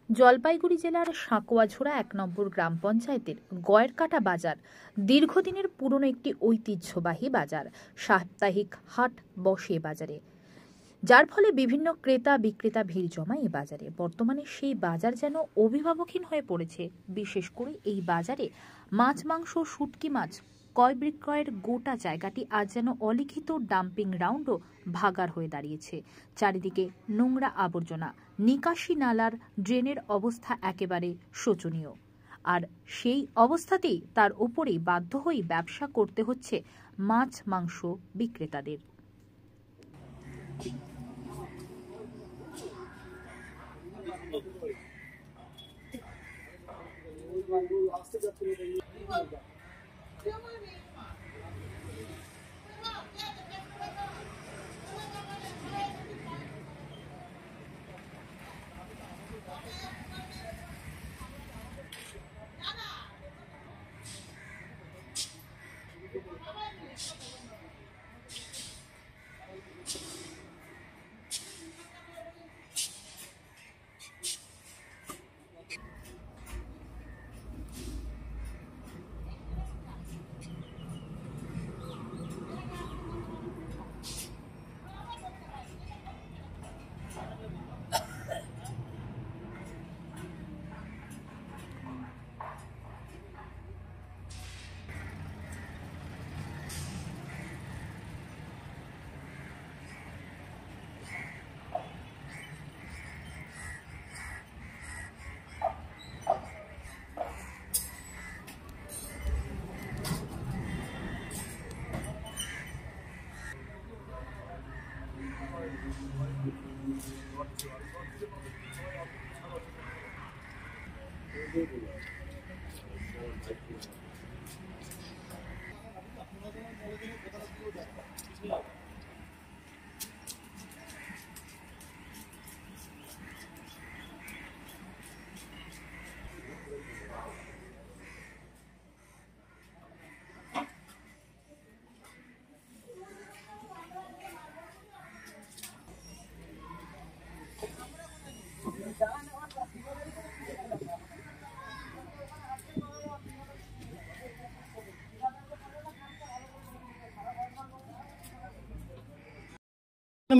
জলপাইগুড়ি জেলার সাঁকোয়াঝোড়া ১ নম্বর গ্রাম পঞ্চায়েতের গয়েরকাটা বাজার দীর্ঘদিনের পুরনো একটি ঐতিহ্যবাহী বাজার। সাপ্তাহিক হাট বসে বাজারে, যার ফলে বিভিন্ন ক্রেতা বিক্রেতা ভিড় জমায় এই বাজারে। বর্তমানে সেই বাজার যেন অভিভাবকহীন হয়ে পড়েছে। বিশেষ করে এই বাজারে মাছ, মাংস, শুটকি মাছ ক্রয় বিক্রয়ের গোটা জায়গাটি আজ যেন অলিখিত ডাম্পিং রাউন্ডও ভাগার হয়ে দাঁড়িয়েছে। চারিদিকে নোংরা আবর্জনা, নিকাশি নালার ড্রেনের অবস্থা একেবারে শোচনীয়। আর সেই অবস্থাতেই তার উপরেই বাধ্য হয়ে ব্যবসা করতে হচ্ছে মাছ মাংস বিক্রেতাদের।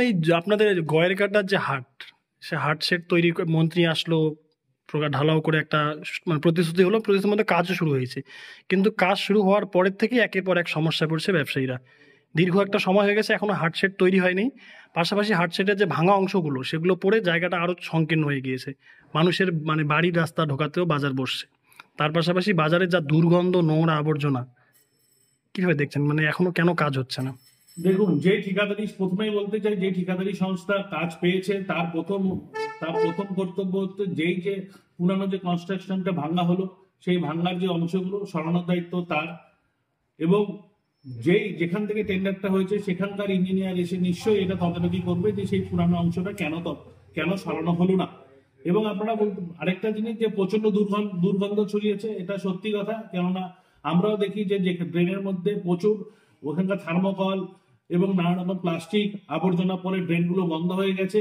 এই আপনাদের গয়েরকাটার যে হাট, সে হাট সেট তৈরি মন্ত্রী আসলো, ঢালাও করে একটা মানে প্রতিশ্রুতি হলো, প্রতিশ্রুতির মধ্যে কাজও শুরু হয়েছে, কিন্তু কাজ শুরু হওয়ার পরের থেকে একের পর এক সমস্যায় পড়ছে ব্যবসায়ীরা। দীর্ঘ একটা সময় হয়ে গেছে, এখনো হাট সেট তৈরি হয়নি। পাশাপাশি হাট সেটের যে ভাঙা অংশগুলো, সেগুলো পড়ে জায়গাটা আরও সংকীর্ণ হয়ে গিয়েছে। মানুষের মানে বাড়ির রাস্তা ঢোকাতেও বাজার বসছে। তার পাশাপাশি বাজারে যা দুর্গন্ধ, নোংরা আবর্জনা, কিভাবে দেখছেন? মানে এখনো কেন কাজ হচ্ছে না? দেখুন, যে ঠিকাদারি, প্রথমেই বলতে চাই, যে ঠিকাদারি সংস্থা কাজ পেয়েছে তার প্রথম কর্তব্য হচ্ছে যে পুরানো যে কনস্ট্রাকশনটা ভাঙা হলো, সেই ভাঙার যে অংশগুলো সরানোর দায়িত্ব তার। এবং যেখান থেকে টেন্ডারটা হয়েছে সেখানকার ইঞ্জিনিয়ার এসে নিশ্চয়ই এটা তদারকি করবে যে সেই পুরানো অংশটা কেন সরানো হলো না। এবং আপনারা আরেকটা জিনিস, যে প্রচন্ড দুর্গন্ধ ছড়িয়েছে, এটা সত্যি কথা। কেননা আমরাও দেখি যে ড্রেনের মধ্যে প্রচুর ওখানকার থার্মোকল এবং নানা রকম প্লাস্টিক আবর্জনা পরে ড্রেনগুলো বন্ধ হয়ে গেছে।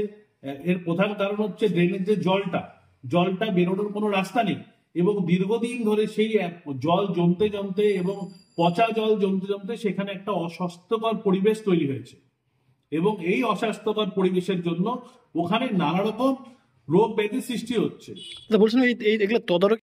এর প্রধান কারণ হচ্ছে ড্রেনের যে জলটা বেরোনোর কোনো রাস্তা নেই, এবং দীর্ঘদিন ধরে সেই জল জমতে এবং পচা জল জমতে সেখানে একটা অস্বাস্থ্যকর পরিবেশ তৈরি হয়েছে। এবং এই অস্বাস্থ্যকর পরিবেশের জন্য ওখানে নানা রকম রোগ ব্যাধি সৃষ্টি হচ্ছে। বলছেন এগুলো তদারকি